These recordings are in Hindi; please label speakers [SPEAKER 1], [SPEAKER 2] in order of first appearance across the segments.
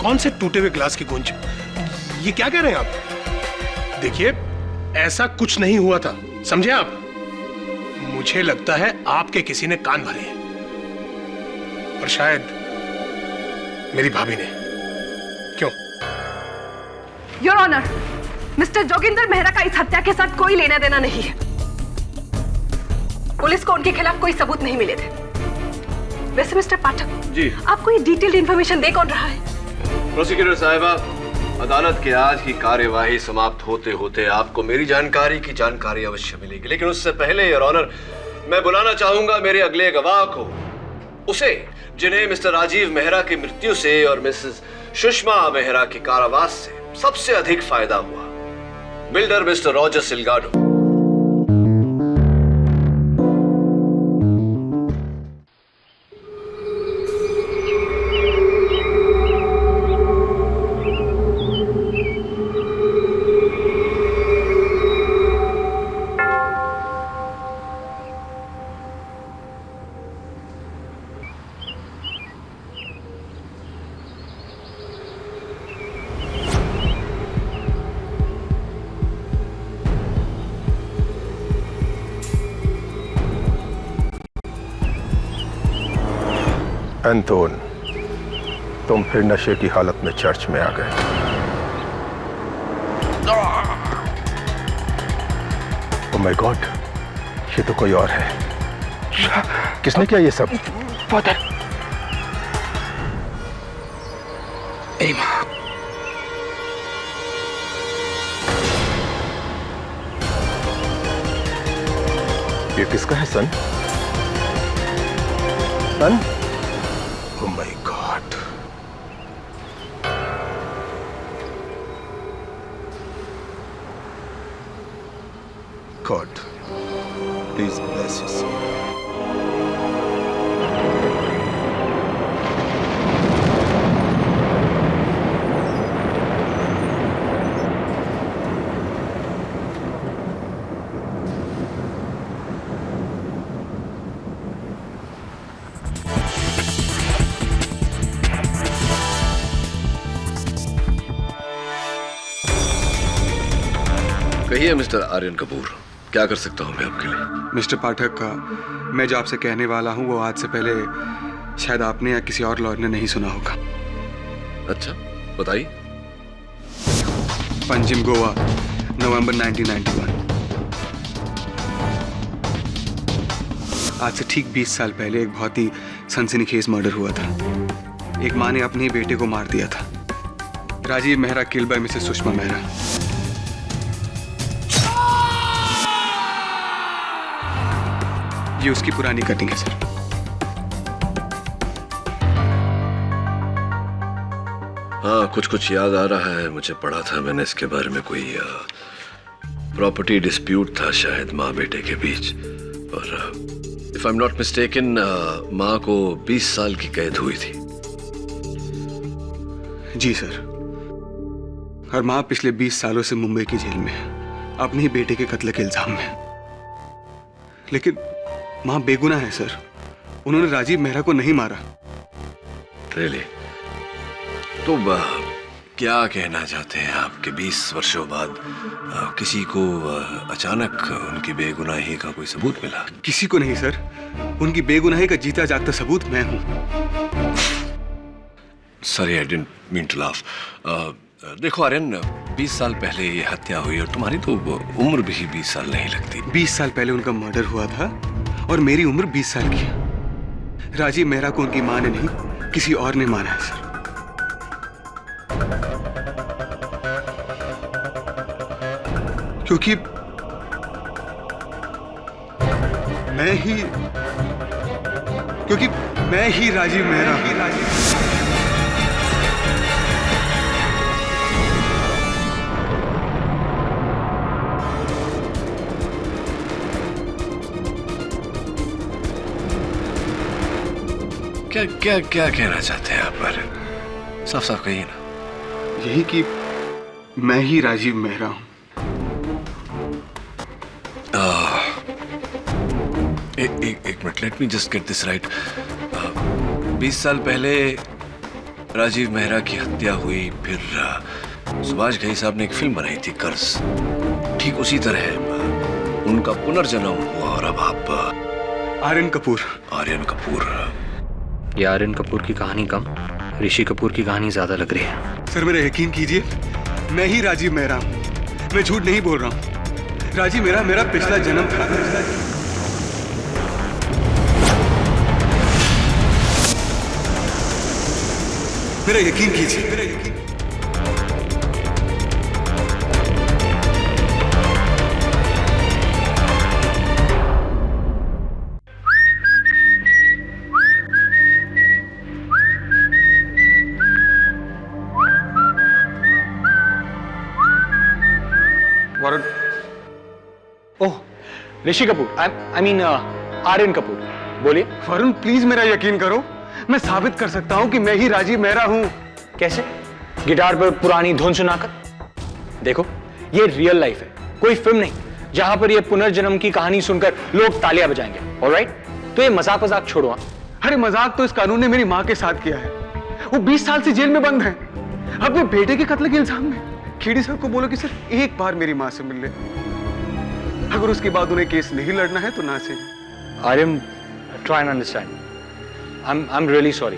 [SPEAKER 1] कौन से टूटे हुए ग्लास की गूंज? ये क्या कह रहे हैं आप? देखिए, ऐसा कुछ नहीं हुआ था, समझे आप? मुझे लगता है आपके किसी ने कान भरे हैं, और शायद मेरी भाभी ने। क्यों?
[SPEAKER 2] Your honour, Mr Joginder Mehra का इस हत्या के साथ कोई लेना देना नहीं है। पुलिस को उनके खिलाफ कोई सबूत नहीं मिले थे। वैसे मिस्टर पाठक
[SPEAKER 3] जी,
[SPEAKER 2] आपको ये डिटेल्ड इंफॉर्मेशन दे कौन रहा है?
[SPEAKER 3] प्रोसिक्यूटर साहिबा, अदालत के आज की कार्यवाही समाप्त होते होते आपको मेरी जानकारी की जानकारी अवश्य मिलेगी, लेकिन उससे पहले योर ऑनर, मैं बुलाना चाहूंगा मेरे अगले गवाह को, उसे जिन्हें मिस्टर राजीव मेहरा की मृत्यु से और मिसेस सुषमा मेहरा के कारावास से सबसे अधिक फायदा हुआ, बिल्डर मिस्टर रॉजर सिल्गाडो।
[SPEAKER 1] एंटोन, तुम फिर नशे की हालत में चर्च में आ गए। ओह माय गॉड, ये तो कोई और है। किसने किया ये सब?
[SPEAKER 4] फादर, मेरी माँ।
[SPEAKER 1] ये किसका है सन? सन? Oh my God. God, please bless his soul.
[SPEAKER 3] कहिए मिस्टर आर्यन कपूर, क्या कर सकता हूं मैं आपके लिए?
[SPEAKER 4] मिस्टर पाठक का मैं जो आपसे कहने वाला हूँ वो आज से पहले शायद आपने या किसी और लॉयर ने नहीं सुना होगा।
[SPEAKER 3] अच्छा, बताइए।
[SPEAKER 4] पंजिम, गोवा, नवंबर 1991। आज से ठीक 20 साल पहले एक बहुत ही सनसनीखेज मर्डर हुआ था। एक माँ ने अपने ही बेटे को मार दिया था। Rajiv Mehra killed by Mrs Sushma Mehra. ये उसकी पुरानी कटिंग है सर।
[SPEAKER 3] हाँ, कुछ कुछ याद आ रहा है, मुझे पढ़ा था मैंने इसके बारे में। कोई प्रॉपर्टी डिस्प्यूट था शायद माँ बेटे के बीच, और if I am not mistaken माँ को 20 साल की कैद हुई थी।
[SPEAKER 4] जी सर, और माँ पिछले 20 सालों से मुंबई की जेल में है, अपने ही बेटे के कत्ल के इल्जाम में। लेकिन माँ बेगुनाह है सर, उन्होंने राजीव मेहरा को नहीं मारा।
[SPEAKER 3] रियली? तो क्या कहना चाहते हैं आप कि 20 वर्षों बाद किसी को अचानक उनकी बेगुनाही का कोई सबूत मिला?
[SPEAKER 4] किसी को नहीं सर, उनकी बेगुनाही का जीता जागता सबूत मैं हूं।
[SPEAKER 3] Sorry, I didn't mean to laugh. देखो आर्यन, 20 साल पहले ये हत्या हुई और तुम्हारी तो उम्र भी 20 साल नहीं लगती।
[SPEAKER 4] 20 साल पहले उनका मर्डर हुआ था और मेरी उम्र 20 साल की है। राजीव मेहरा को उनकी माँ ने नहीं, किसी और ने मारा है सर। क्योंकि मैं ही राजीव मेहरा हूं।
[SPEAKER 3] क्या क्या कहना चाहते हैं आप? आर्यन, साफ साफ कहिए ना।
[SPEAKER 4] यही कि मैं ही राजीव मेहरा हूं।
[SPEAKER 3] एक minute, let me just get this right. 20 साल पहले राजीव मेहरा की हत्या हुई, फिर सुभाष घई साहब ने एक फिल्म बनाई थी कर्ज, ठीक उसी तरह उनका पुनर्जन्म हुआ और अब आप
[SPEAKER 4] आर्यन कपूर।
[SPEAKER 3] आर्यन कपूर।
[SPEAKER 5] ये आर्यन कपूर की कहानी कम, ऋषि कपूर की कहानी ज्यादा लग रही है।
[SPEAKER 4] सर मेरा यकीन कीजिए, मैं ही राजीव मेहरा हूं, मैं झूठ नहीं बोल रहा हूं। राजीव मेहरा मेरा पिछला जन्म था। मेरा यकीन कीजिए, मेरा यकीन।
[SPEAKER 5] वरुण, ओह ऋषि कपूर, आई मीन आर्यन कपूर, बोलिए।
[SPEAKER 4] वरुण प्लीज मेरा यकीन करो, मैं साबित कर सकता हूं कि मैं ही राजीव मेहरा हूं।
[SPEAKER 5] कैसे? गिटार पर पुरानी धुन सुनाकर? देखो, ये रियल लाइफ है, कोई फिल्म नहीं जहां पर ये पुनर्जन्म की कहानी सुनकर लोग तालियां बजाएंगे। ऑलराइट? तो ये मजाक छोड़ो।
[SPEAKER 4] अरे मजाक तो इस कानून ने मेरी माँ के साथ किया है। वो 20 साल से जेल में बंद है अपने बेटे के कत्ल के इल्जाम में। खेड़ी साहब को बोलो कि सिर्फ एक बार मेरी माँ से मिल ले, अगर उसके बाद उन्हें केस नहीं लड़ना है तो ना से।
[SPEAKER 5] Aryan, try and understand. I am really sorry.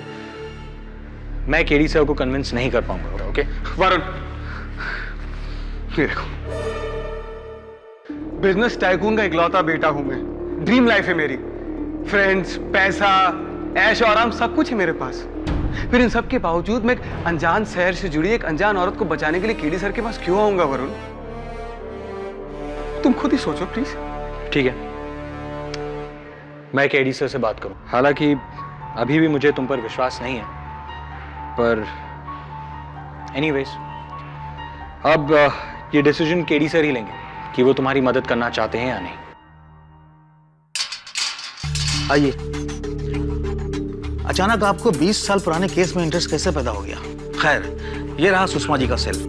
[SPEAKER 5] मैं केडी सर को कन्विंस नहीं कर पाऊंगा। ओके
[SPEAKER 4] वरुण, ये देखो, बिजनेस टाइकून का इकलौता बेटा हूं मैं। ड्रीम लाइफ है मेरी, फ्रेंड्स, पैसा, ऐश और आराम सब कुछ है मेरे पास। फिर इन सब के बावजूद मैं एक अनजान शहर से जुड़ी एक अनजान औरत को बचाने के लिए केडी सर के पास क्यों आऊंगा वरुण? तुम खुद ही सोचो प्लीज।
[SPEAKER 5] ठीक है, मैं केडी सर से बात करूं। हालांकि अभी भी मुझे तुम पर विश्वास नहीं है, पर एनीवेज अब ये डिसीजन केडी सर ही लेंगे कि वो तुम्हारी मदद करना चाहते हैं या नहीं।
[SPEAKER 6] आइए, अचानक आपको 20 साल पुराने केस में इंटरेस्ट कैसे पैदा हो गया? खैर, ये रहा सुषमा जी का सेल।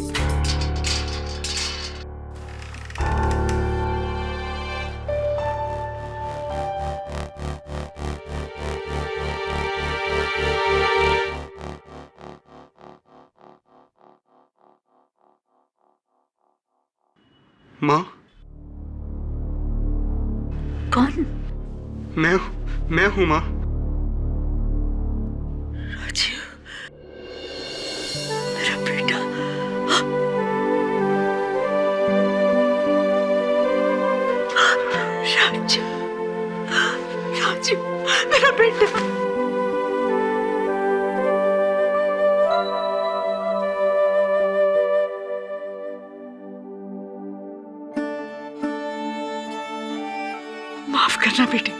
[SPEAKER 4] माँ,
[SPEAKER 7] कौन?
[SPEAKER 4] मैं हूं माँ।
[SPEAKER 7] राजीव, मेरा बेटा। राजीव, राजीव, मेरा बेटा। माफ करना बेटे,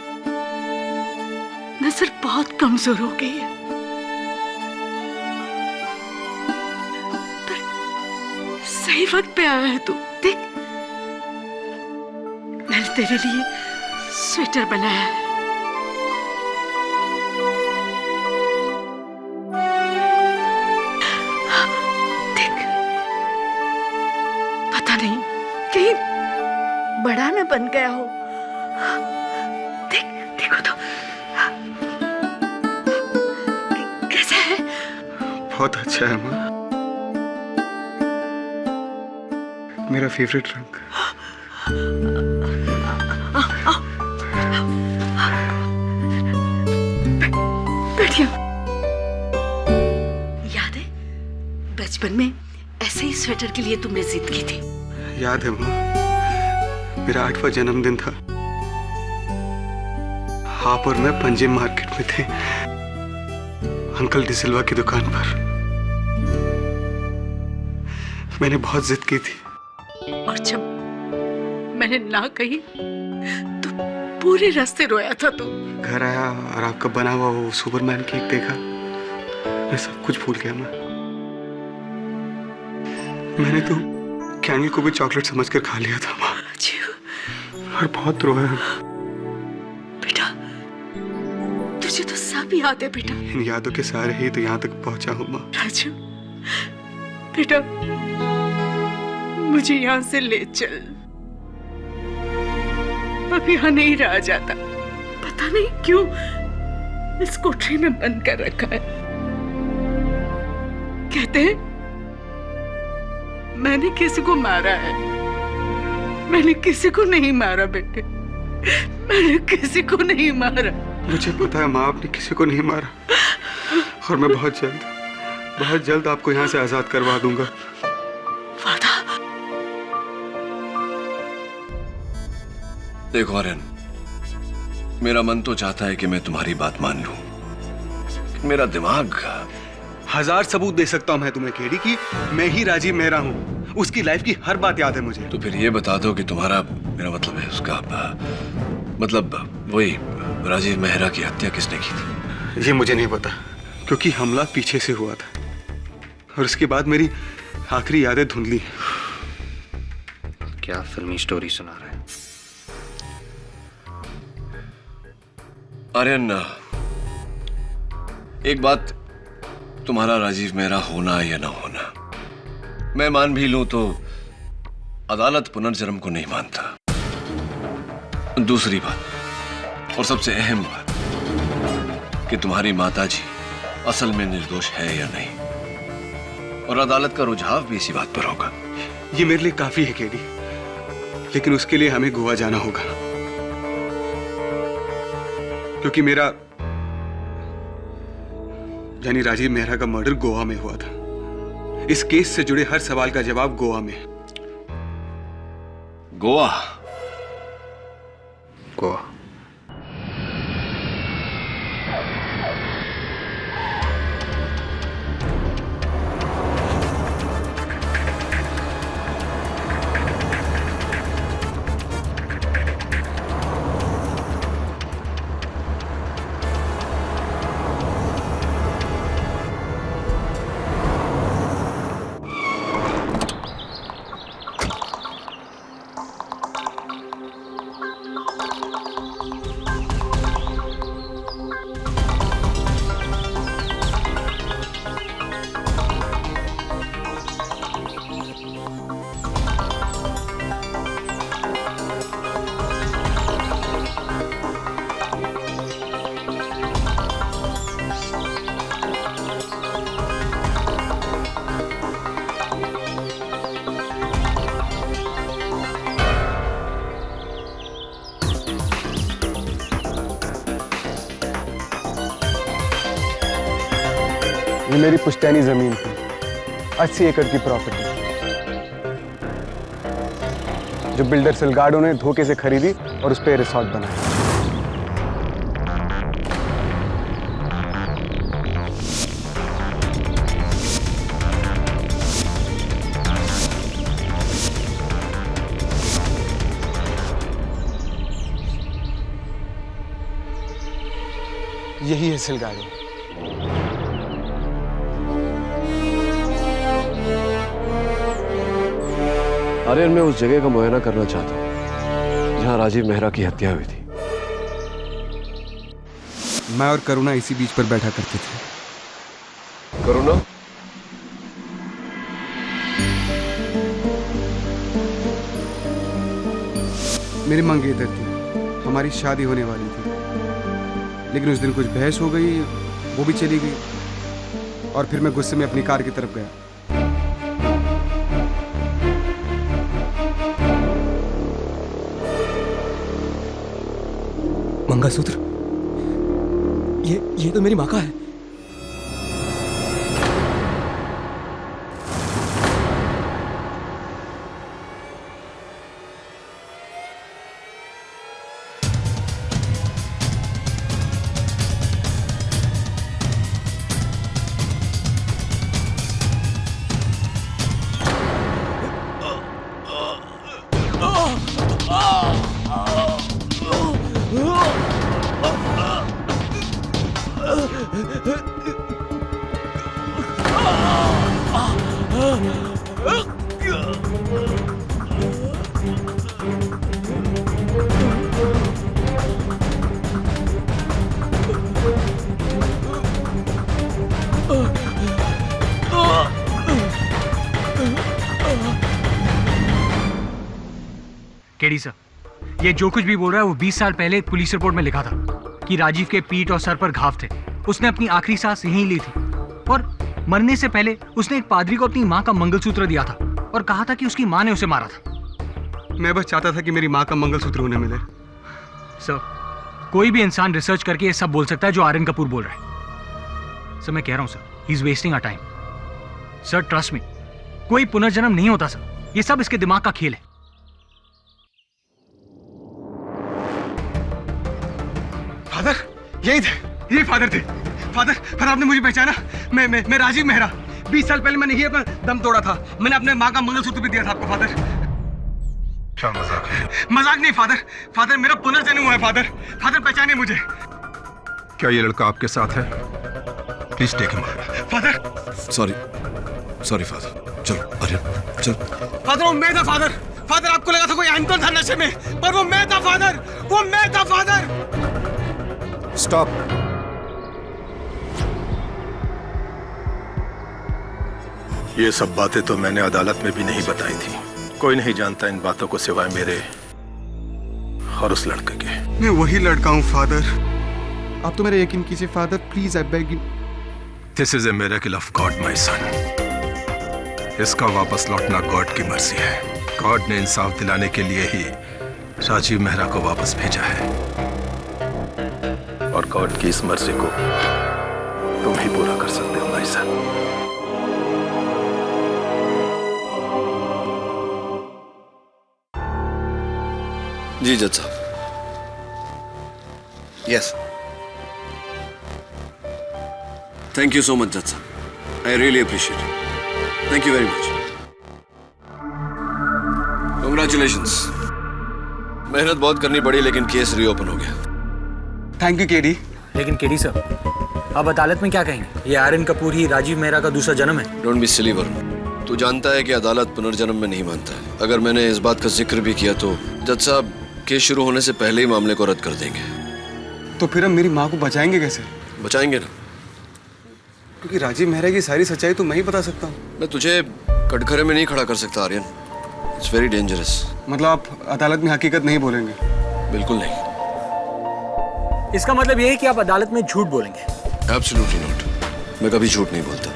[SPEAKER 7] नजर बहुत कमजोर हो गई है, पर सही वक्त पे आया है तू। देख, मैंने तेरे लिए स्वेटर बनाया है। देख, पता नहीं कहीं बड़ा न बन गया हो। देखो तो, कैसा है?
[SPEAKER 4] बहुत अच्छा है माँ, मेरा फेवरेट रंग।
[SPEAKER 7] बैठिए। याद है बचपन में ऐसे ही स्वेटर के लिए तुमने जिद की थी?
[SPEAKER 4] याद है माँ, मेरा 8वां जन्मदिन था। आप और मैं पंजिम मार्केट में थे, अंकल डिसिल्वा की दुकान पर। मैंने बहुत जिद की थी,
[SPEAKER 7] और जब मैंने ना कही तो पूरे रास्ते रोया था तू।
[SPEAKER 4] घर आया और आपका बना हुआ वो सुपरमैन केक देखा, मैं सब कुछ भूल गया। मैंने तो कैंडल को भी चॉकलेट समझकर खा लिया था माँ, और बहुत रोया।
[SPEAKER 7] तुझे तो सब याद है बेटा।
[SPEAKER 4] इन यादों के सहारे ही तो यहाँ तक पहुंचा हूँ माँ।
[SPEAKER 7] राजू बेटा, मुझे यहाँ से ले चल। अब यहाँ नहीं रहा जाता, पता नहीं क्यों इस कोठरी में बंद कर रखा है। कहते हैं मैंने किसी को मारा है। मैंने किसी को नहीं मारा बेटे, मैंने किसी को नहीं मारा।
[SPEAKER 4] मुझे पता है माँ, आपने किसी को नहीं मारा और मैं बहुत जल्द आपको यहाँ से आजाद करवा दूंगा।
[SPEAKER 7] वादा।
[SPEAKER 3] देखो आर्यन, मेरा मन तो चाहता है कि मैं तुम्हारी बात मान लूं, मेरा दिमाग।
[SPEAKER 4] 1000 सबूत दे सकता हूं मैं तुम्हें केडी की मैं ही राजीव मेहरा हूं। उसकी लाइफ की हर बात याद है मुझे।
[SPEAKER 3] तो फिर ये बता दो कि तुम्हारा, मेरा मतलब है उसका, मतलब वही राजीव मेहरा की हत्या किसने की थी?
[SPEAKER 4] ये मुझे नहीं पता, क्योंकI हमला पीछे से हुआ था और उसके बाद मेरी आखिरी यादें धुंधली।
[SPEAKER 5] क्या फिल्मी स्टोरी सुना रहा है?
[SPEAKER 3] आर्यन, एक बात, तुम्हारा राजीव मेहरा होना या ना होना मैं मान भी लूं तो अदालत पुनर्जन्म को नहीं मानता। दूसरी बात और सबसे अहम बात कि तुम्हारी माताजी असल में निर्दोष है या नहीं, और अदालत का रुझाव भी इसी बात पर होगा।
[SPEAKER 4] ये मेरे लिए काफी है केडी, लेकिन उसके लिए हमें गोवा जाना होगा, क्योंकि मेरा यानी राजीव मेहरा का मर्डर गोवा में हुआ था। इस केस से जुड़े हर सवाल का जवाब गोवा में।
[SPEAKER 3] गोवा?
[SPEAKER 5] गोवा।
[SPEAKER 4] ये मेरी पुश्तैनी जमीन थी, 80 एकड़ की प्रॉपर्टी, जो बिल्डर सिलगाडो ने धोखे से खरीदी और उस पर रिसोर्ट बनाया। यही है सिलगाडो।
[SPEAKER 3] आर्यन, मैं उस जगह का मुआयना करना चाहता हूँ जहाँ राजीव मेहरा की हत्या हुई थी।
[SPEAKER 4] मैं और करुणा इसी बीच पर बैठा करते थे।
[SPEAKER 3] करुणा?
[SPEAKER 4] मेरी मंगेतर थी, हमारी शादी होने वाली थी, लेकिन उस दिन कुछ बहस हो गई, वो भी चली गई और फिर मैं गुस्से में अपनी कार की तरफ गया।
[SPEAKER 8] मंगलसूत्र, ये तो मेरी माँ का है।
[SPEAKER 5] केडी सर, ये जो कुछ भी बोल रहा है वो 20 साल पहले एक पुलिस रिपोर्ट में लिखा था कि राजीव के पीठ और सर पर घाव थे। उसने अपनी आखिरी सांस यहीं ली थी और मरने से पहले उसने एक पादरी को अपनी माँ का मंगलसूत्र दिया था और कहा था कि उसकी माँ ने उसे मारा था।
[SPEAKER 4] मैं बस चाहता था कि मेरी माँ का मंगलसूत्र उन्हें मिले।
[SPEAKER 5] सर, कोई भी इंसान रिसर्च करके ये सब बोल सकता है जो आर्यन कपूर बोल रहा है। सर मैं कह रहा हूँ sir, he is wasting our time. Sir trust me, कोई पुनर्जन्म नहीं होता सर, ये सब इसके दिमाग का खेल है।
[SPEAKER 4] फादर, यही थे, यही फादर थे। फादर आपने मुझे पहचाना? मैं राजीव मेहरा। 20 साल पहले मैंने ही अपना दम तोड़ा था। मैंने अपने माँ का मंगलसूत्र भी दिया था आपको फादर।
[SPEAKER 1] क्या मजाक है?
[SPEAKER 4] मजाक नहीं फादर मेरा पुनर्जन्म हुआ है फादर। पहचानिए मुझे।
[SPEAKER 1] क्या ये लड़का आपके साथ है? Please take him.
[SPEAKER 4] Father
[SPEAKER 3] sorry father. चलो आर्यन चल।
[SPEAKER 4] फादर वो मैं था फादर आपको लगा था कोई अंकल था नशे में, पर वो मैं था फादर।
[SPEAKER 3] स्टॉप।
[SPEAKER 1] ये सब बातें तो मैंने अदालत में भी नहीं बताई थी। कोई नहीं जानता इन बातों को सिवाय मेरे और उस लड़के के।
[SPEAKER 4] मैं वही लड़का हूँ फादर। आप तो मेरा यकीन कीजिए father, please I beg you.
[SPEAKER 1] This is a miracle of God my son. इसका वापस लौटना गॉड की मर्जी है। गॉड ने इंसाफ दिलाने के लिए ही राजीव मेहरा को वापस भेजा है, और गॉड की इस मर्जी को तुम ही पूरा कर सकते हो भाई साहब।
[SPEAKER 3] जी जज साहब। Yes, thank you so much जज साहब, I really appreciate it. Thank you very much. Congratulations. मेहनत बहुत करनी पड़ी लेकिन केस रीओपन हो गया।
[SPEAKER 4] Thank you KD.
[SPEAKER 5] लेकिन केडी सर, अब अदालत में क्या कहेंगे? ये आर्यन कपूर ही राजीव मेहरा का दूसरा जन्म है।
[SPEAKER 3] Don't be silly Varun. तू जानता है कि अदालत पुनर्जन्म में नहीं मानता है। अगर मैंने इस बात का जिक्र भी किया तो जज साहब केस शुरू होने से पहले ही मामले को रद्द कर देंगे।
[SPEAKER 4] तो फिर हम मेरी माँ को बचाएंगे कैसे?
[SPEAKER 3] बचाएंगे ना।
[SPEAKER 4] क्योंकि राजीव मेहरा की सारी सच्चाई तो मैं ही बता सकता हूँ।
[SPEAKER 3] मैं तुझे कटघरे में नहीं खड़ा कर सकता आर्यन। It's very dangerous.
[SPEAKER 4] मतलब आप अदालत में हकीकत नहीं बोलेंगे?
[SPEAKER 3] बिल्कुल नहीं।
[SPEAKER 5] इसका मतलब ये है कि आप अदालत में झूठ बोलेंगे?
[SPEAKER 3] Absolutely not. मैं कभी झूठ नहीं बोलता।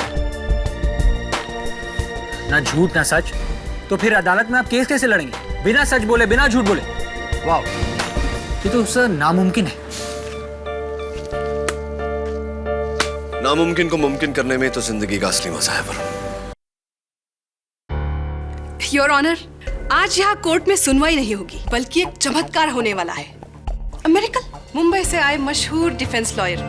[SPEAKER 5] ना झूठ ना सच, तो फिर अदालत में आप केस कैसे लड़ेंगे? बिना सच बोले, बिना झूठ बोले? वाह, ये तो सर नामुमकिन है।
[SPEAKER 3] नामुमकिन को मुमकिन करने में तो जिंदगी का असली मजा है।
[SPEAKER 2] योर ऑनर, आज यहाँ कोर्ट में सुनवाई नहीं होगी, बल्कि एक चमत्कार होने वाला है। अमेरिकन मुंबई से आए मशहूर डिफेंस लॉयर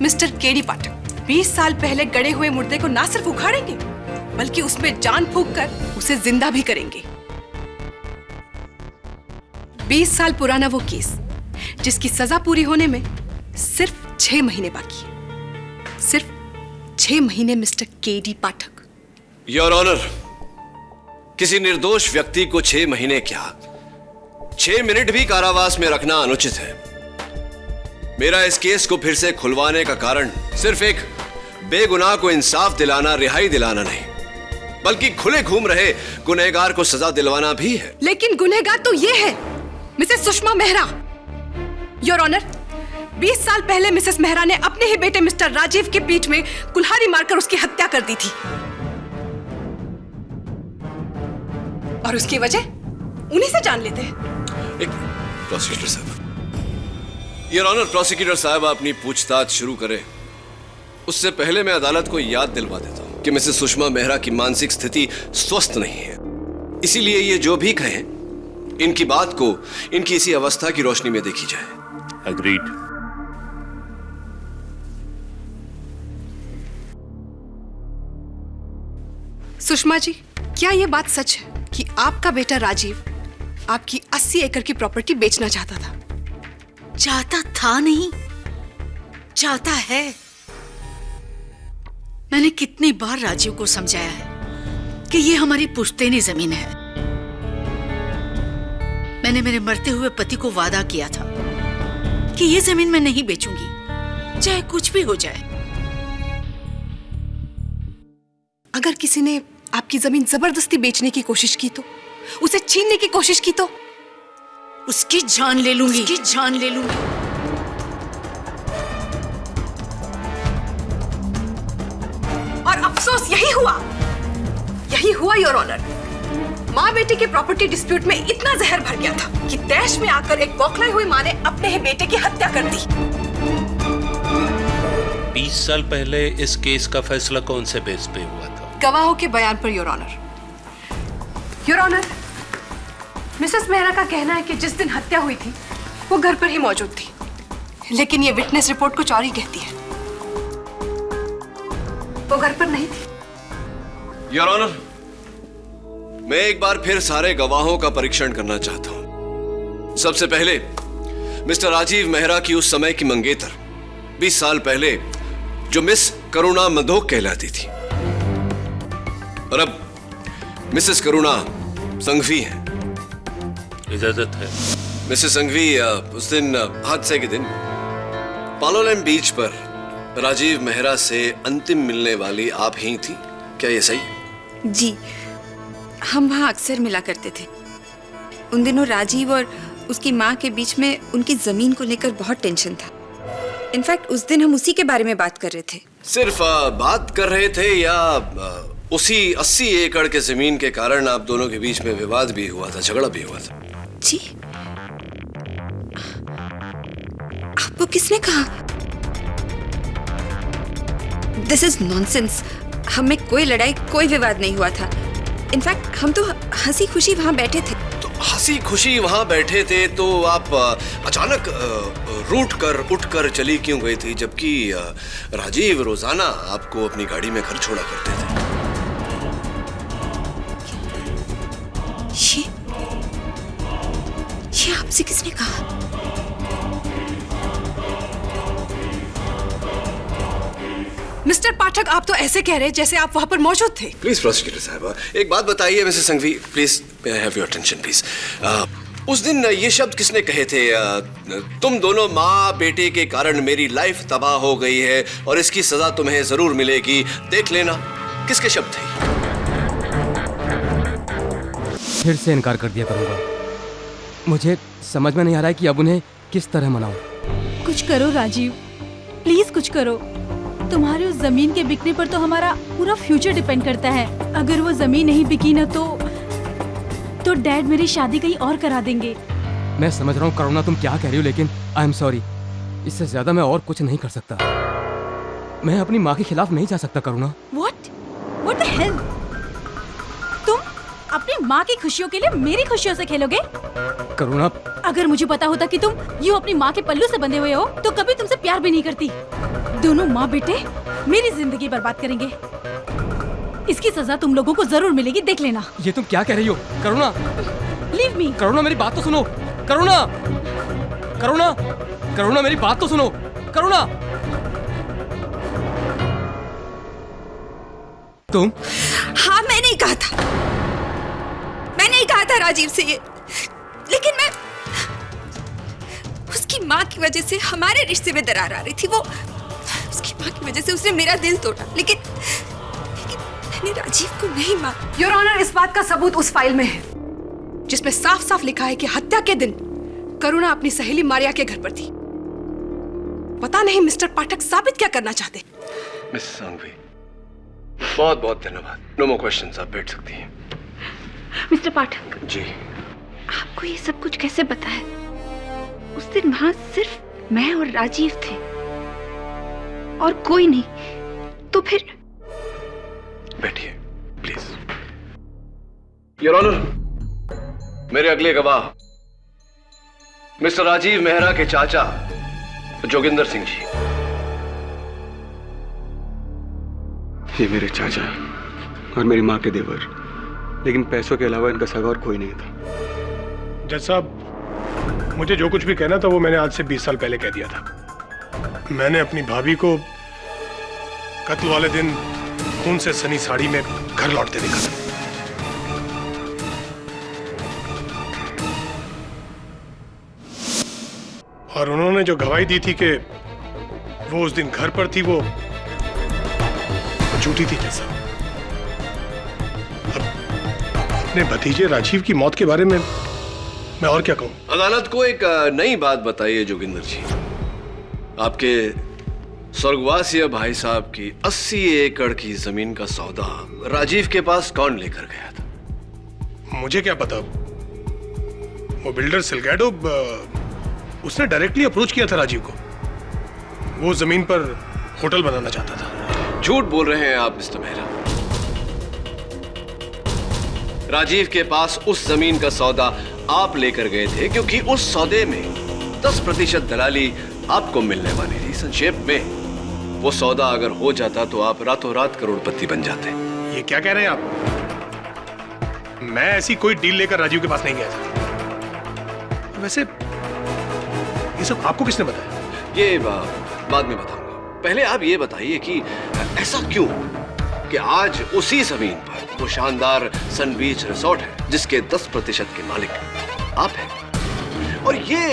[SPEAKER 2] मिस्टर केडी पाठक 20 साल पहले गड़े हुए मुर्दे को ना सिर्फ उखाड़ेंगे, बल्कि उसमें जान फूंक कर उसे जिंदा भी करेंगे। 20 साल पुराना वो केस जिसकी सजा पूरी होने में सिर्फ 6 महीने बाकी है। सिर्फ 6 महीने Mr KD Pathak.
[SPEAKER 3] Your honour, किसी निर्दोष व्यक्ति को 6 महीने क्या 6 मिनट भी कारावास में रखना अनुचित है। मेरा इस केस को फिर से खुलवाने का कारण सिर्फ एक बेगुनाह को इंसाफ दिलाना, रिहाई दिलाना नहीं, बल्कि खुले घूम रहे गुनहगार को सजा दिलवाना भी है।
[SPEAKER 2] लेकिन गुनहगार तो ये है Mrs Sushma Mehra. Your honour, 20 साल पहले मिसेस मेहरा ने अपने ही बेटे मिस्टर राजीव के पीठ में कुल्हाड़ी मारकर उसकी हत्या कर दी थी, और उसकी वजह उन्हीं से जान लेते हैं।
[SPEAKER 3] एक प्रोसिक्यूटर साहब, योर ऑनर, प्रोसिक्यूटर साहब अपनी पूछताछ शुरू करें उससे पहले मैं अदालत को याद दिलवा देता हूं कि मिसेस सुषमा मेहरा की मानसिक स्थिति स्वस्थ नहीं है। इसीलिए ये जो भी कहें, इनकी बात को इनकी इसी अवस्था की रोशनी में देखी जाए।
[SPEAKER 8] अग्रीड।
[SPEAKER 2] सुषमा जी, क्या ये बात सच है कि आपका बेटा राजीव आपकी 80 एकड़ की प्रॉपर्टी बेचना चाहता था?
[SPEAKER 7] चाहता था नहीं, चाहता है। मैंने कितनी बार राजीव को समझाया है कि ये हमारी पुश्तैनी जमीन है। मैंने मेरे मरते हुए पति को वादा किया था कि ये जमीन मैं नहीं बेचूंगी, चाहे कुछ भी हो जाए।
[SPEAKER 2] अगर किसी ने आपकी जमीन जबरदस्ती बेचने की कोशिश की तो, उसे छीनने की कोशिश की तो?
[SPEAKER 7] उसकी जान ले लूंगी, उसकी जान ले लूंगी।
[SPEAKER 2] और अफसोस यही हुआ योर ऑनर। माँ बेटे के प्रॉपर्टी डिस्प्यूट में इतना जहर भर गया था कि तैश में आकर एक बौखलाई हुई माँ ने अपने ही बेटे की हत्या कर दी।
[SPEAKER 8] 20 साल पहले इस केस का फैसला कौन से बेस पे हुआ था?
[SPEAKER 2] गवाहों के बयान पर your honour. Your honour, Mrs Mehra का कहना है कि जिस दिन हत्या हुई थी वो घर पर ही मौजूद थी, लेकिन ये विटनेस रिपोर्ट कुछ और ही कहती है। वो घर पर नहीं थी।
[SPEAKER 3] योर ऑनर, मैं एक बार फिर सारे गवाहों का परीक्षण करना चाहता हूं। सबसे पहले मिस्टर राजीव मेहरा की उस समय की मंगेतर 20 साल पहले जो मिस करुणा मधोक कहलाती थी और अब मिसेस करुणा संघवी हैं।
[SPEAKER 8] इजाजत है।
[SPEAKER 3] मिसेस संघवी, उस दिन हादसे के दिन पालोलेम बीच पर राजीव मेहरा से अंतिम मिलने वाली आप ही थी, क्या ये सही?
[SPEAKER 9] जी, हम वहाँ अक्सर मिला करते थे। उन दिनों राजीव और उसकी माँ के बीच में उनकी जमीन को लेकर बहुत टेंशन था। इनफैक्ट उस दिन हम उसी के बारे में बात कर रहे थे।
[SPEAKER 3] सिर्फ बात कर रहे थे या उसी 80 एकड़ के जमीन के कारण आप दोनों के बीच में विवाद भी हुआ था, झगड़ा भी हुआ था?
[SPEAKER 9] जी, आपको किसने कहा? This is nonsense. हमें कोई लड़ाई, कोई विवाद नहीं हुआ था। इनफैक्ट हम तो हंसी खुशी वहां बैठे थे।
[SPEAKER 3] तो हंसी खुशी वहां बैठे थे तो आप अचानक उठ कर चली क्यों गई थी, जबकि राजीव रोजाना आपको अपनी गाड़ी में घर छोड़ा करते थे?
[SPEAKER 9] ये आपसे किसने कहा?
[SPEAKER 2] मिस्टर पाठक, आप तो ऐसे कह रहे हैं जैसे आप वहां पर मौजूद थे।
[SPEAKER 3] प्लीज प्रोसिक्यूटर साहब, एक बात बताइए Mrs Sanghvi, please may I have your attention please. उस दिन ये शब्द किसने कहे थे, तुम दोनों माँ बेटे के कारण मेरी लाइफ तबाह हो गई है और इसकी सजा तुम्हें जरूर मिलेगी, देख लेना। किसके शब्द थे?
[SPEAKER 10] फिर से इनकार कर दिया करूंगा। मुझे समझ में नहीं आ रहा है कि अब उन्हें किस तरह मनाऊं।
[SPEAKER 11] कुछ करो राजीव, प्लीज कुछ करो। तुम्हारी उस जमीन के बिकने पर तो हमारा पूरा फ्यूचर डिपेंड करता है। अगर वो जमीन नहीं बिकी ना तो डैड मेरी शादी कहीं और करा देंगे।
[SPEAKER 10] मैं समझ रहा हूँ करुणा तुम क्या कह रही हो, लेकिन आई एम सॉरी, इससे ज्यादा मैं और कुछ नहीं कर सकता। मैं अपनी माँ के खिलाफ नहीं जा सकता करुणा।
[SPEAKER 11] What the hell? तुम अपनी माँ की खुशियों के लिए मेरी खुशियों से खेलोगे?
[SPEAKER 10] करुणा,
[SPEAKER 11] अगर मुझे पता होता कि तुम यूं अपनी माँ के पल्लू से बंधे हुए हो तो कभी तुमसे प्यार भी नहीं करती। दोनों माँ बेटे मेरी जिंदगी बर्बाद करेंगे। इसकी सजा तुम लोगों को जरूर मिलेगी, देख लेना।
[SPEAKER 10] ये तुम क्या कह रही हो करुणा?
[SPEAKER 11] Leave me.
[SPEAKER 10] करुणा मेरी बात तो सुनो। करुणा, करुणा, करुणा मेरी बात तो सुनो। करुणा, तुम?
[SPEAKER 9] हाँ, मैंने ही कहा था राजीव से ये, लेकिन मैं उसकी माँ की वजह से हमारे रिश्ते में दरार आ रही थी। वो उसकी माँ की वजह से उसने मेरा दिल तोड़ा, लेकिन मैंने राजीव को नहीं मारा।
[SPEAKER 2] योर ऑनर, इस बात का सबूत उस फाइल में है जिसमें साफ साफ लिखा है कि हत्या के दिन करुणा अपनी सहेली मारिया के घर पर थी। पता नहीं मिस्टर पाठक साबित क्या करना चाहते।
[SPEAKER 3] मिस संघवी, बहुत बहुत धन्यवाद। नो मोर क्वेश्चंस, आप बैठ सकती हैं।
[SPEAKER 9] मिस्टर पाठक
[SPEAKER 3] जी,
[SPEAKER 9] आपको ये सब कुछ कैसे पता है? उस दिन वहां सिर्फ मैं और राजीव थे और कोई नहीं, तो फिर?
[SPEAKER 3] बैठिए प्लीज। योर ऑनर, मेरे अगले गवाह मिस्टर राजीव मेहरा के चाचा जोगिंदर सिंह जी।
[SPEAKER 4] ये मेरे चाचा और मेरी माँ के देवर, लेकिन पैसों के अलावा इनका सगा और कोई नहीं था।
[SPEAKER 1] जज साहब, मुझे जो कुछ भी कहना था वो मैंने आज से 20 साल पहले कह दिया था। मैंने अपनी भाभी को कत्ल वाले दिन खून से सनी साड़ी में घर लौटते देखा था। और उन्होंने जो गवाही दी थी कि वो उस दिन घर पर थी, वो झूठी थी। जैसा अब अपने भतीजे राजीव की मौत के बारे में मैं और क्या कहूं?
[SPEAKER 3] अदालत को एक नई बात बताइए जोगिंदर जी। आपके स्वर्गवासी भाई साहब की 80 एकड़ की जमीन का सौदा राजीव के पास कौन लेकर गया था?
[SPEAKER 1] मुझे क्या पता। वो बिल्डर सिलगैडो, उसने डायरेक्टली अप्रोच किया था राजीव को। वो जमीन पर होटल बनाना चाहता था।
[SPEAKER 3] झूठ बोल रहे हैं आप मिस्टर मेहरा। राजीव के पास उस जमीन का सौदा आप लेकर गए थे क्योंकि उस सौदे में 10% दलाली आपको मिलने वाली थी। संक्षेप में वो सौदा अगर हो जाता तो आप रातों रात करोड़पति बन जाते।
[SPEAKER 1] ये क्या कह रहे हैं आप? मैं ऐसी कोई डील लेकर राजीव के पास नहीं गया था। वैसे ये सब आपको किसने बताया?
[SPEAKER 3] ये बाद में बताऊंगा। पहले आप ये बताइए कि ऐसा क्यों कि आज उसी जमीन पर वो शानदार सन बीच रिसोर्ट है जिसके 10% के मालिक आप हैं। और ये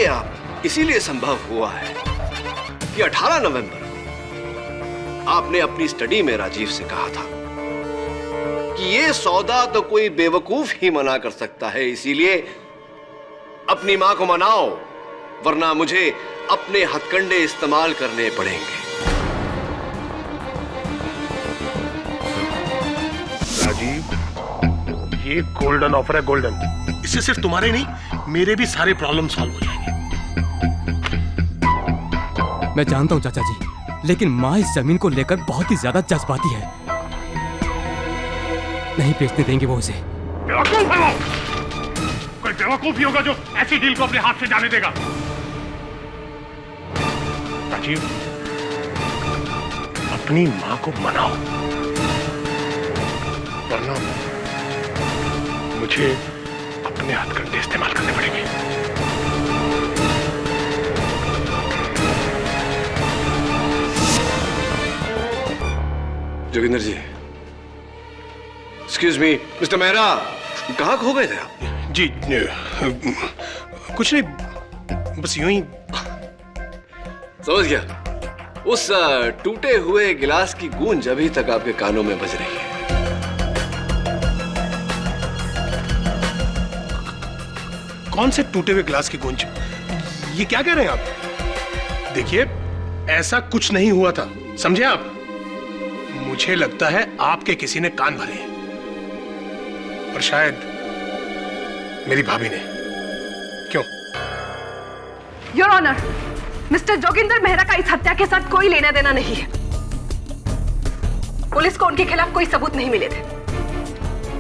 [SPEAKER 3] इसीलिए संभव हुआ है कि 18 नवंबर आपने अपनी स्टडी में राजीव से कहा था कि ये सौदा तो कोई बेवकूफ ही मना कर सकता है, इसीलिए अपनी मां को मनाओ वरना मुझे अपने हथकंडे इस्तेमाल करने पड़ेंगे।
[SPEAKER 1] राजीव, ये गोल्डन ऑफर है, गोल्डन। इससे सिर्फ तुम्हारे नहीं मेरे भी सारे प्रॉब्लम सॉल्व हो जाएंगे।
[SPEAKER 10] मैं जानता हूँ चाचा जी, लेकिन माँ इस जमीन को लेकर बहुत ही ज्यादा जज्बाती है। नहीं बेचने देंगे वो उसे।
[SPEAKER 1] बेवकूफ है वो। कोई बेवकूफ ही होगा जो ऐसी डील को अपने हाथ से जाने देगा। राजीव, अपनी मां को मनाओ वरना मुझे अपने हथकंडे इस्तेमाल करने पड़ेंगे।
[SPEAKER 3] जोगिंदर जी, एक्सक्यूज मी, मिस्टर मेहरा, कहाँ खो गए थे आप?
[SPEAKER 1] जी कुछ नहीं, बस यूं ही।
[SPEAKER 3] समझ गया। उस टूटे हुए गिलास की गूंज अभी तक आपके कानों में बज रही है।
[SPEAKER 1] कौन से टूटे हुए ग्लास की गूंज? ये क्या कह रहे हैं आप? देखिए, ऐसा कुछ नहीं हुआ था, समझे आप? मुझे लगता है आपके किसी ने कान भरे हैं और शायद मेरी भाभी ने। क्यों?
[SPEAKER 2] Your honour, Mr Joginder Mehra का इस हत्या के साथ कोई लेना देना नहीं है। पुलिस को उनके खिलाफ कोई सबूत नहीं मिले थे।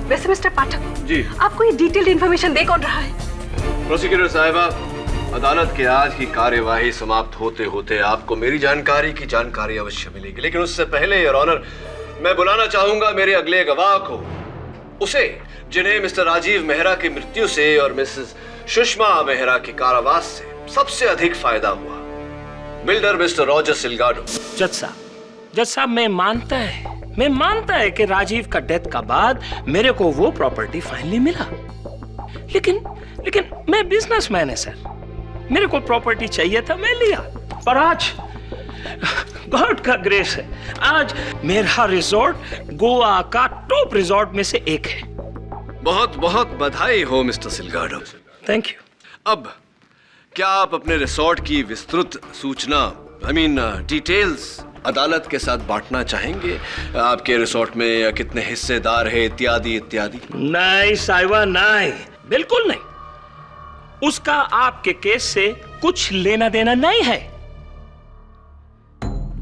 [SPEAKER 2] वैसे मिस्टर पाठक
[SPEAKER 3] जी,
[SPEAKER 2] आपको ये डिटेल्ड इंफॉर्मेशन दे कौन रहा है?
[SPEAKER 3] प्रोसिक्यूटर साहिबा, अदालत के आज की कार्यवाही समाप्त होते होते आपको मेरी जानकारी की जानकारी अवश्य मिलेगी, लेकिन उससे पहले योर ऑनर, मैं बुलाना चाहूंगा मेरे अगले गवाह को, उसे जिन्हें मिस्टर राजीव मेहरा की मृत्यु से और मिसेस सुषमा मेहरा के कारावास से सबसे अधिक फायदा हुआ, बिल्डर मिस्टर रॉजर सिलगाडो।
[SPEAKER 8] जज साहब, मैं मानता है कि राजीव का डेथ का बाद मेरे को वो प्रॉपर्टी फाइनली मिला, लेकिन मैं बिजनेसमैन है सर, मेरे को प्रॉपर्टी चाहिए था, मैं लिया। पर आज गॉड का ग्रेस है, आज मेरा रिजॉर्ट गोवा का टॉप रिजॉर्ट में से एक है।
[SPEAKER 3] बहुत बहुत बधाई हो मिस्टर सिलगाडो।
[SPEAKER 8] Thank you.
[SPEAKER 3] अब क्या आप अपने रिसोर्ट की विस्तृत सूचना, डिटेल्स अदालत के साथ बांटना चाहेंगे? आपके रिसोर्ट में कितने हिस्सेदार हैं, इत्यादि इत्यादि?
[SPEAKER 8] नहीं साहिबा, नहीं, बिल्कुल नहीं। उसका आपके केस से कुछ लेना देना नहीं है।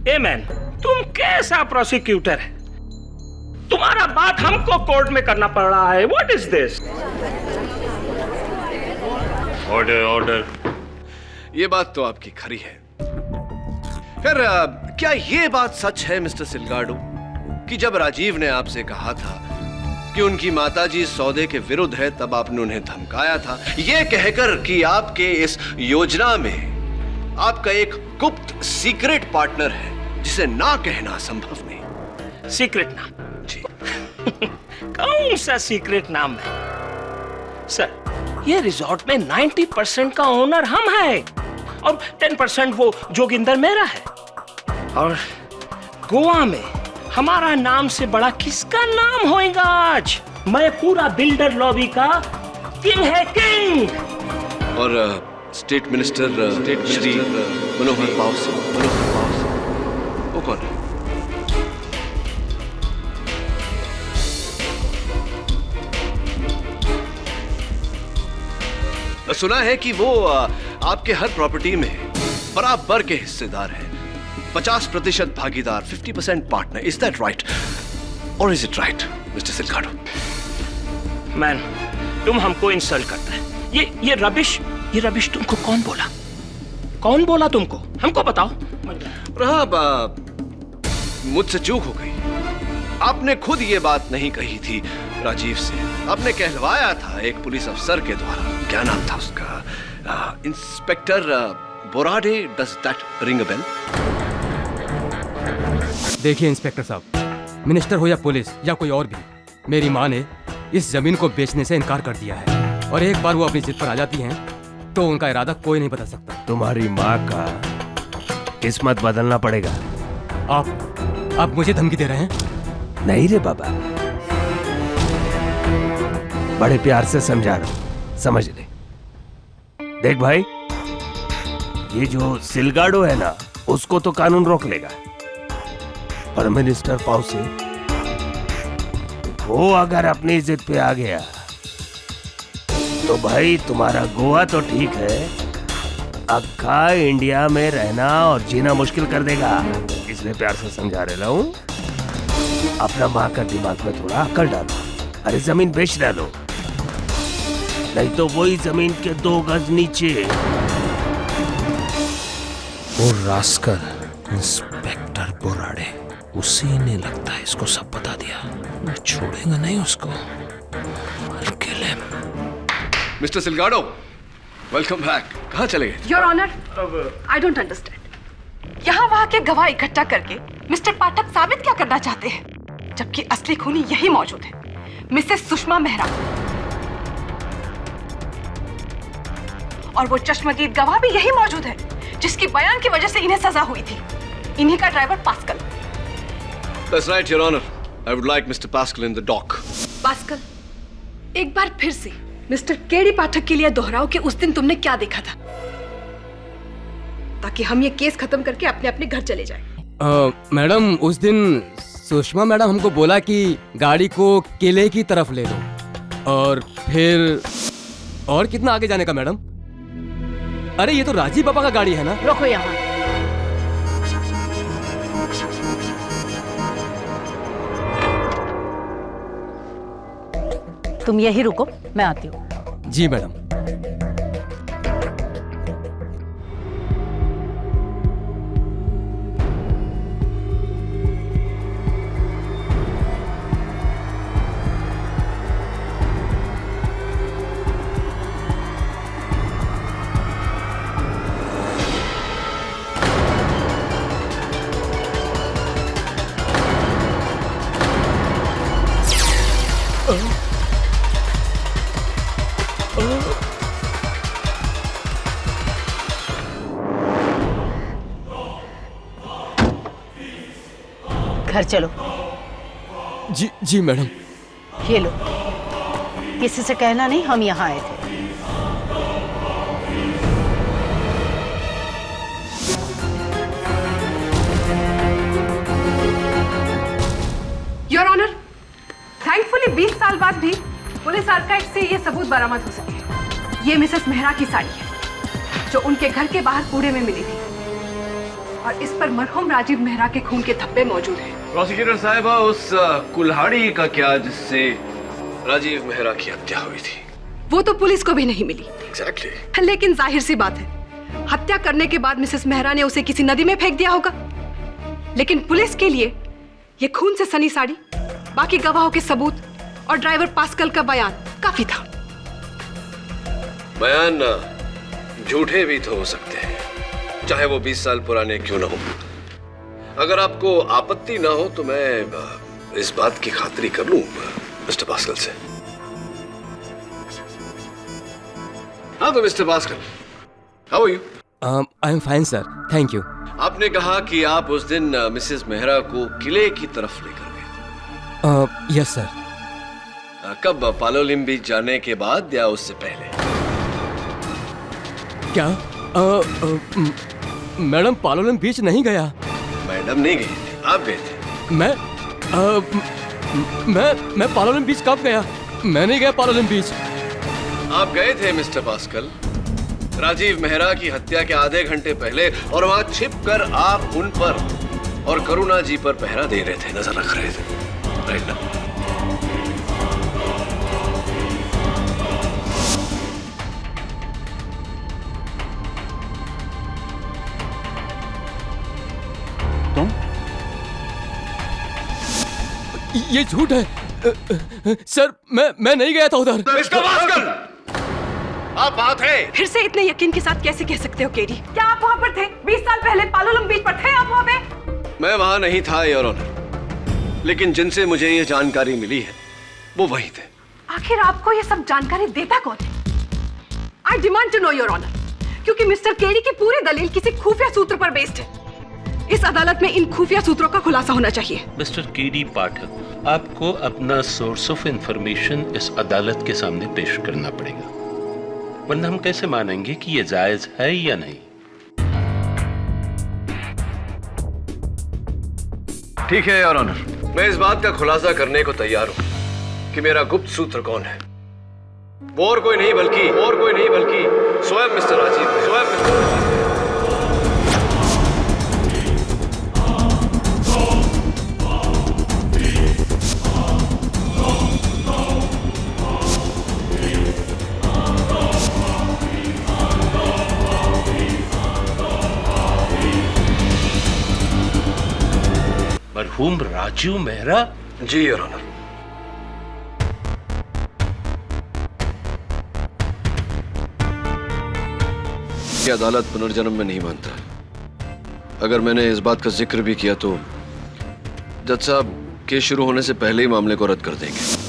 [SPEAKER 8] ए मैन, तुम कैसा प्रोसिक्यूटर है? तुम्हारा बात हमको कोर्ट में करना पड़ रहा है। What is this? ऑर्डर।
[SPEAKER 3] ये बात तो आपकी खरी है। फिर क्या ये बात सच है मिस्टर सिलगाडो कि जब राजीव ने आपसे कहा था कि उनकी माताजी सौदे के विरुद्ध है, तब आपने उन्हें धमकाया था ये कहकर कि आपके इस योजना में आपका एक गुप्त सीक्रेट पार्टनर है जिसे ना कहना संभव नहीं?
[SPEAKER 8] सीक्रेट नाम? जी। कौन सा सीक्रेट नाम है सर? ये रिजॉर्ट में 90% का ओनर हम हैं और 10% वो जोगिंदर मेहरा है। और गोवा में हमारा नाम से बड़ा किसका नाम होएगा आज? मैं पूरा बिल्डर लॉबी का किंग है, किंग।
[SPEAKER 3] और स्टेट मिनिस्टर श्री मनोहर पाव सिंह, वो कौन है? सुना है कि वो आपके हर प्रॉपर्टी में बराबर के हिस्सेदार है, 50% भागीदार, 50% partner. Is that right or is it right mister Silgado?
[SPEAKER 8] Man, तुम हमको इंसल्ट करता है. ये रबिश तुमको कौन बोला? कौन बोला तुमको? हमको बताओ.
[SPEAKER 3] मुझसे चूक हो गई. आपने खुद ये बात नहीं कही थी राजीव से. आपने कहलवाया था एक पुलिस अफसर के द्वारा. क्या नाम था उसका? Inspector Borade. Does that ring a bell?
[SPEAKER 10] देखिए इंस्पेक्टर साहब, मिनिस्टर हो या पुलिस या कोई और भी, मेरी माँ ने इस जमीन को बेचने से इनकार कर दिया है. और एक बार वो अपनी जिद पर आ जाती हैं तो उनका इरादा कोई नहीं बदल सकता.
[SPEAKER 12] तुम्हारी माँ का किस्मत बदलना पड़ेगा.
[SPEAKER 10] आप मुझे धमकी दे रहे हैं?
[SPEAKER 12] नहीं रे बाबा, बड़े प्यार से समझा रहा हूं, समझ ले. देख भाई, ये जो सिलगाडो है ना, उसको तो कानून रोक लेगा, पर मिनिस्टर पाउसे वो अगर अपनी जिद पे आ गया तो भाई तुम्हारा गोवा तो ठीक है, अक्खा इंडिया में रहना और जीना मुश्किल कर देगा. इसलिए प्यार से समझा रहा हूं, अपना माँ का दिमाग में थोड़ा अकल डालो. अरे जमीन बेच डालो, नहीं तो वही जमीन के 2 गज नीचे वो रास्कल इंस्पेक्टर बोराडे, उसी ने लगता है इसको सब बता दिया. मैं छोड़ेगा नहीं उसको.
[SPEAKER 3] Mister Silgado, welcome back. कहाँ चले गए?
[SPEAKER 2] Your honour, I don't understand. यहाँ वहाँ के गवाह इकट्ठा करके मिस्टर पाठक साबित क्या करना चाहते हैं, जबकि असली खूनी यही मौजूद है, मिसेस सुषमा मेहरा. और वो चश्मदीद गवाह भी यही मौजूद है, जिसकी बयान की वजह से इन्हें सजा हुई थी. इन्हीं का driver pascal.
[SPEAKER 3] That's right, Your Honor. I would like Mr. Pascal in the dock.
[SPEAKER 2] Pascal, एक बार फिर से मिस्टर केडी पाठक के लिए दोहराओ कि उस दिन तुमने क्या देखा था, ताकि हम ये केस खत्म करके अपने अपने घर चले जाएं.
[SPEAKER 10] मैडम, उस दिन सुषमा मैडम हमको बोला कि गाड़ी को किले की तरफ ले लो. और फिर और कितना आगे जाने का मैडम? अरे ये तो राजीव पापा का गाड़ी है ना.
[SPEAKER 7] रोको यहाँ. तुम यही रुको, मैं आती हूँ.
[SPEAKER 10] जी मैडम.
[SPEAKER 7] घर चलो.
[SPEAKER 10] जी मैडम.
[SPEAKER 7] ये लो, किसी से कहना नहीं हम यहाँ आए थे.
[SPEAKER 2] योर ऑनर, थैंकफुली 20 साल बाद भी पुलिस आर्काइव से ये सबूत बरामद हो सके. ये मिसेस मेहरा की साड़ी है, जो उनके घर के बाहर कूड़े में मिली थी, और इस पर मरहूम राजीव मेहरा के खून के धब्बे मौजूद हैं.
[SPEAKER 3] प्रोसिक्यूटर साहिबा, उस कुल्हाड़ी का क्या जिससे राजीव मेहरा की हत्या हुई थी?
[SPEAKER 2] वो तो पुलिस को भी नहीं मिली.
[SPEAKER 3] Exactly.
[SPEAKER 2] लेकिन जाहिर सी बात है, हत्या करने के बाद मिसेस मेहरा ने उसे किसी नदी में फेंक दिया होगा. लेकिन पुलिस के लिए ये खून से सनी साड़ी, बाकी गवाहों के सबूत और ड्राइवर पास्कल का बयान काफी था.
[SPEAKER 3] बयान झूठे भी तो हो सकते हैं, चाहे वो 20 साल पुराने क्यों ना हो. अगर आपको आपत्ति ना हो तो मैं इस बात की खातिरी कर लूं मिस्टर पास्कल से. हाँ तो Mr Pascal, how are you?
[SPEAKER 10] I am fine sir, thank you.
[SPEAKER 3] आपने कहा कि आप उस दिन मिसेस मेहरा को किले की तरफ लेकर गए थे.
[SPEAKER 10] Yes sir.
[SPEAKER 3] कब? पालोलिम बीच जाने के बाद या उससे पहले?
[SPEAKER 10] क्या? मैडम, पालोलिम बीच नहीं गया.
[SPEAKER 3] मैडम नहीं गई थी, आप गए थे।
[SPEAKER 10] मैं पालोलेम बीच कब गया? मैं नहीं गया पालोलेम बीच।
[SPEAKER 3] आप गए थे मिस्टर पास्कल, राजीव मेहरा की हत्या के आधे घंटे पहले, और वहां छिपकर आप उन पर और करुणा जी पर पहरा दे रहे थे, नजर रख रहे थे, राइट ना?
[SPEAKER 10] तुम? ये झूठ है सर, मैं नहीं गया था उधर।
[SPEAKER 3] मिस्टर पास्कल, आप बात है।
[SPEAKER 2] फिर से इतने यकीन के साथ कैसे कह सकते हो केडी? क्या आप वहाँ पर थे? 20 साल पहले पालोलम बीच पर थे आप वहाँ पे?
[SPEAKER 3] मैं वहां नहीं था योर ऑनर, लेकिन जिनसे मुझे ये जानकारी मिली है वो वही थे।
[SPEAKER 2] आखिर आपको ये सब जानकारी देता कौन है? I demand to know your honour, क्योंकि मिस्टर केडी की पूरी दलील किसी खुफिया सूत्र पर बेस्ड है। इस अदालत में इन खुफिया सूत्रों का खुलासा होना चाहिए।
[SPEAKER 13] मिस्टर केडी पाठक, आपको अपना सोर्स ऑफ इंफॉर्मेशन इस अदालत के सामने पेश करना पड़ेगा, वरना हम कैसे मानेंगे कि ये जायज है या नहीं।
[SPEAKER 3] ठीक है योर ऑनर, मैं इस बात का खुलासा करने को तैयार हूं कि मेरा गुप्त सूत्र कौन है। वो और कोई नहीं बल्कि स्वयं मिस्टर राजीव।
[SPEAKER 13] मरहूम राजीव मेहरा?
[SPEAKER 3] जी योर ऑनर। ये अदालत पुनर्जन्म में नहीं मानता। अगर मैंने इस बात का जिक्र भी किया तो जज साहब केस शुरू होने से पहले ही मामले को रद्द कर देंगे।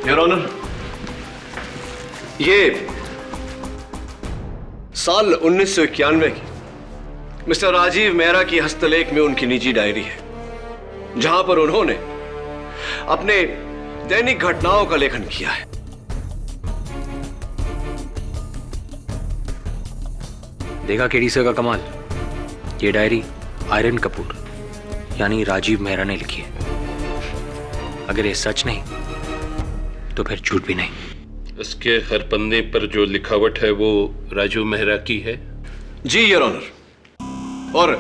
[SPEAKER 3] योर ऑनर, ये साल 1991 की मिस्टर राजीव मेहरा की हस्तलेख में उनकी निजी डायरी है, जहां पर उन्होंने अपने दैनिक घटनाओं का लेखन किया है।
[SPEAKER 5] देखा केडी सर का कमाल? ये डायरी आयरन कपूर यानी राजीव मेहरा ने लिखी है। अगर ये सच नहीं तो फिर झूठ भी नहीं।
[SPEAKER 13] इसके हर पन्ने पर जो लिखावट है वो राजीव मेहरा की है?
[SPEAKER 3] जी योर ऑनर, और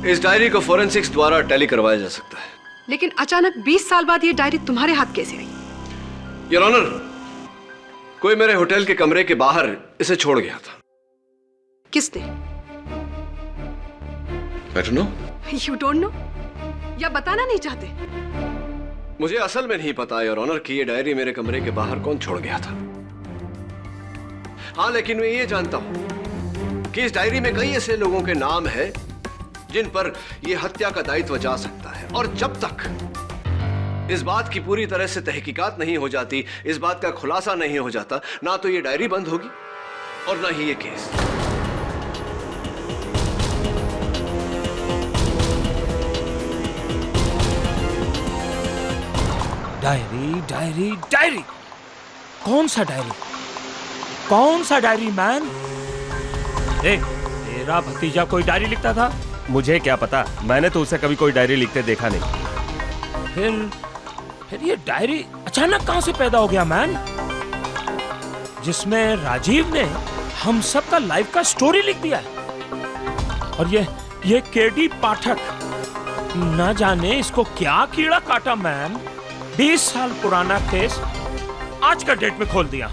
[SPEAKER 3] इस डायरी को फोरेंसिक्स द्वारा टैली करवाया जा सकता है।
[SPEAKER 2] लेकिन अचानक 20 साल बाद ये डायरी तुम्हारे हाथ कैसे आई?
[SPEAKER 3] योर ऑनर, कोई मेरे होटल के कमरे के बाहर इसे छोड़ गया था।
[SPEAKER 2] किसने?
[SPEAKER 3] I don't know।
[SPEAKER 2] You don't know? या बताना नहीं चाहते?
[SPEAKER 3] मुझे असल में नहीं पता योर ऑनर कि ये डायरी मेरे कमरे के बाहर कौन छोड़ गया था। हाँ, लेकिन मैं ये जानता हूं कि इस डायरी में कई ऐसे लोगों के नाम हैं जिन पर यह हत्या का दायित्व जा सकता है, और जब तक इस बात की पूरी तरह से तहकीकात नहीं हो जाती, इस बात का खुलासा नहीं हो जाता, ना तो ये डायरी बंद होगी और ना ही ये केस।
[SPEAKER 12] डायरी डायरी डायरी, कौन सा डायरी? कौन सा डायरी मैन? तेरा भतीजा कोई डायरी लिखता था? मुझे क्या पता, मैंने तो उसे कभी कोई डायरी लिखते देखा नहीं। फिर ये डायरी अचानक कहां से पैदा हो गया मैन, जिसमें राजीव ने हम सब का लाइफ का स्टोरी लिख दिया है। और ये केडी पाठक, ना जाने इसको क्या कीड़ा काटा मैन, 20 साल पुराना केस आज का डेट में खोल दिया।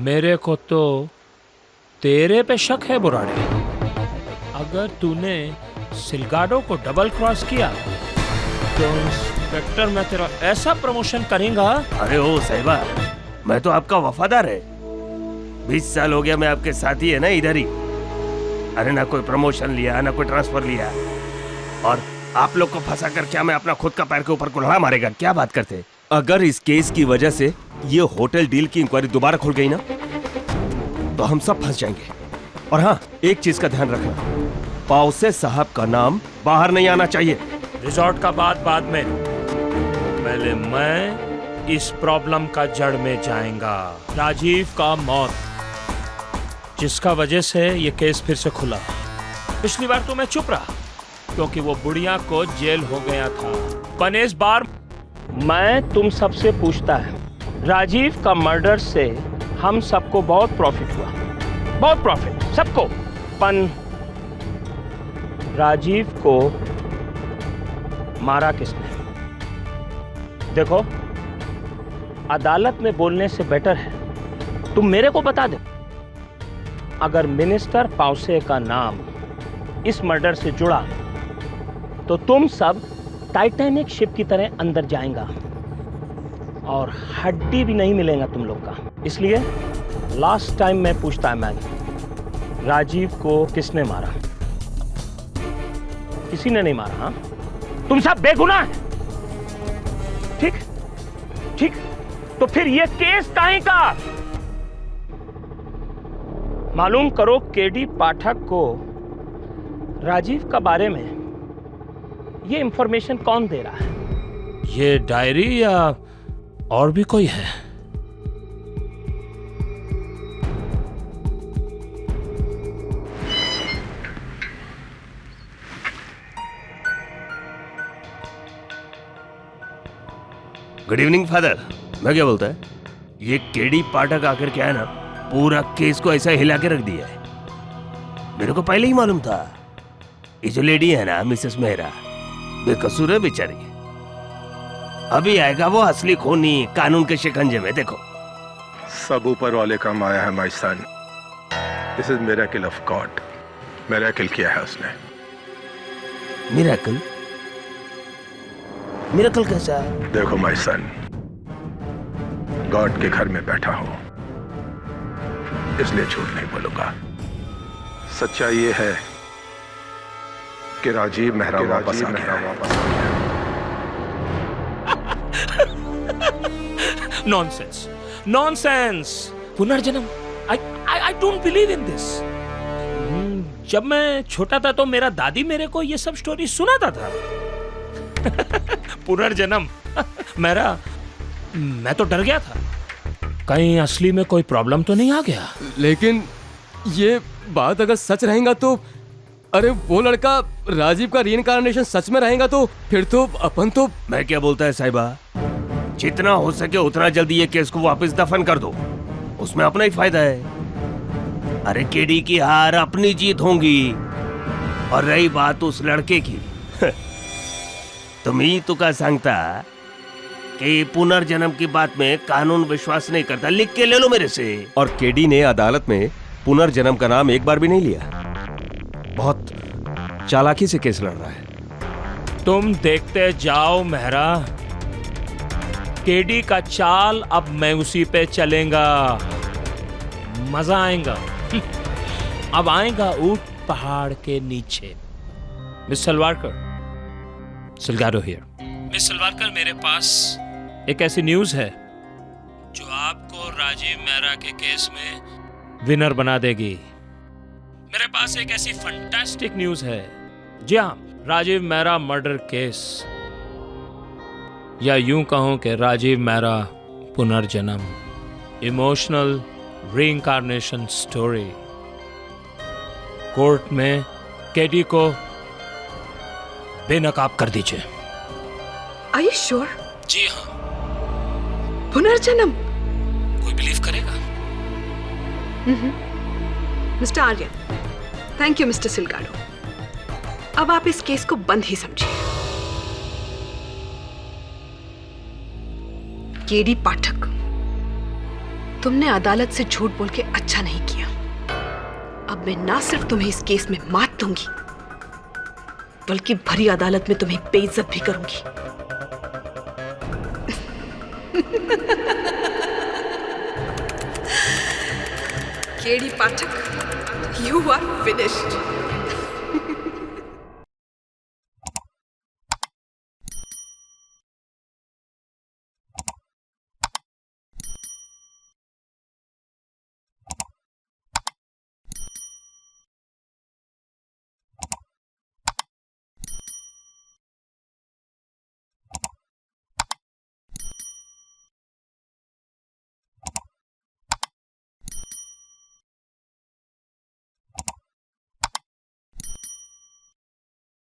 [SPEAKER 12] मेरे को तो तेरे पे शक है बुराड़े। अगर तूने सिलगाडो को डबल क्रॉस किया तो इंस्पेक्टर मैं तेरा ऐसा प्रमोशन करेगा। अरे ओ साहिबा, मैं तो आपका वफादार है। 20 साल हो गया मैं आपके साथी है ना इधर ही। अरे ना कोई प्रमोशन लिया ना कोई ट्रांसफर लिया, और आप लोग को फंसा कर क्या मैं अपना खुद का पैर के ऊपर कुल्हाड़ा मारेगा? क्या बात करते? अगर इस केस की वजह से ये होटल डील की इंक्वायरी दोबारा खुल गई ना तो हम सब फंस जाएंगे। और हाँ, एक चीज का ध्यान रखना, पाउसे साहब का नाम बाहर नहीं आना चाहिए।
[SPEAKER 8] रिजॉर्ट का बात बाद में, पहले मैं इस प्रॉब्लम का जड़ में जाएगा। राजीव का मौत, जिसका वजह से ये केस फिर से खुला। पिछली बार तो मैं चुप रहा क्योंकि वो बुढ़िया को जेल हो गया था, पर इस बार मैं तुम सबसे पूछता है, राजीव का मर्डर से हम सबको बहुत प्रॉफिट हुआ, बहुत प्रॉफिट सबको, पर राजीव को मारा किसने? देखो, अदालत में बोलने से बेटर है तुम मेरे को बता दो। अगर मिनिस्टर पाउसे का नाम इस मर्डर से जुड़ा तो तुम सब टाइटैनिक शिप की तरह अंदर जाएगा और हड्डी भी नहीं मिलेगा तुम लोग का। इसलिए लास्ट टाइम मैं पूछता है, मैन, राजीव को किसने मारा? किसी ने नहीं मारा। हाँ, तुम सब बेगुनाह हैं। ठीक ठीक, तो फिर ये केस काहे का? मालूम करो केडी पाठक को राजीव का बारे में ये इंफॉर्मेशन कौन दे रहा है? ये डायरी या और भी कोई है?
[SPEAKER 12] Good evening father. मैं क्या बोलता है, ये केडी पाठक आकर क्या है ना, पूरा केस को ऐसा हिला के रख दिया है। मेरे को पहले ही मालूम था, ये जो लेडी है ना मिसेस मेहरा, बेकसूर है बेचारी। अभी आएगा वो असली खूनी कानून के शिकंजे में। देखो,
[SPEAKER 1] सब ऊपर वाले का माया है my son. This is miracle of God. Miracle किया है उसने।
[SPEAKER 12] मिरेकल? मिरेकल कैसा है?
[SPEAKER 1] देखो माय सन, गॉड के घर में बैठा हूं, इसलिए झूठ नहीं बोलूंगा। सच्चाई ये है कि राजीव मेहरा वापस आ गया।
[SPEAKER 8] Nonsense, nonsense. पुनर्जन्म, I don't believe in this. जब मैं छोटा था तो मेरा दादी मेरे को ये सब स्टोरी सुनाता था। पुनर्जन्म, मैं तो डर गया था, कहीं असली में कोई प्रॉब्लम तो नहीं आ गया।
[SPEAKER 10] लेकिन ये बात अगर सच रहेगा तो, अरे वो लड़का राजीव का रीइंकार्नेशन सच में रहेगा तो फिर तो अपन तो।
[SPEAKER 12] मैं क्या बोलता है साहिबा, जितना हो सके उतना जल्दी ये केस को वापस दफन कर दो, उसमें अपना ही फायदा है। अरे केडी की हार अपनी जीत होंगी। और रही बात उस लड़के की, तुम ही तो का सांगता कि पुनर्जन्म की बात में कानून विश्वास नहीं करता, लिख के ले लो मेरे से। और केडी ने अदालत में पुनर्जन्म का नाम एक बार भी नहीं लिया। बहुत चालाकी से केस लड़ रहा है।
[SPEAKER 8] तुम देखते जाओ मेहरा, केडी का चाल अब मैं उसी पे चलेगा, मजा आएगा। अब आएगा ऊंट पहाड़ के नीचे। Miss Salvarkar, Silgado here. Miss Salvarkar, मेरे पास एक ऐसी न्यूज है जो आपको राजीव मेहरा के केस में विनर बना देगी। मेरे पास एक ऐसी फंटास्टिक न्यूज है। जी हाँ, राजीव मेहरा मर्डर केस, या यूं कहूं कि राजीव मेहरा पुनर्जन्म, इमोशनल रीइंकार्नेशन स्टोरी। कोर्ट में केडी को बेनकाब कर दीजिए।
[SPEAKER 2] Are you sure?
[SPEAKER 8] जी हाँ।
[SPEAKER 2] पुनर्जन्म?
[SPEAKER 8] कोई बिलीव करेगा?
[SPEAKER 2] Mister Aryan, thank you mister Silgado. अब आप इस केस को बंद ही समझिए। केडी पाठक, तुमने अदालत से झूठ बोल के अच्छा नहीं किया। अब मैं ना सिर्फ तुम्हें इस केस में मात दूंगी, बल्कि भरी अदालत में तुम्हें बेइज्जत भी करूंगी। KD Pathak, you are finished.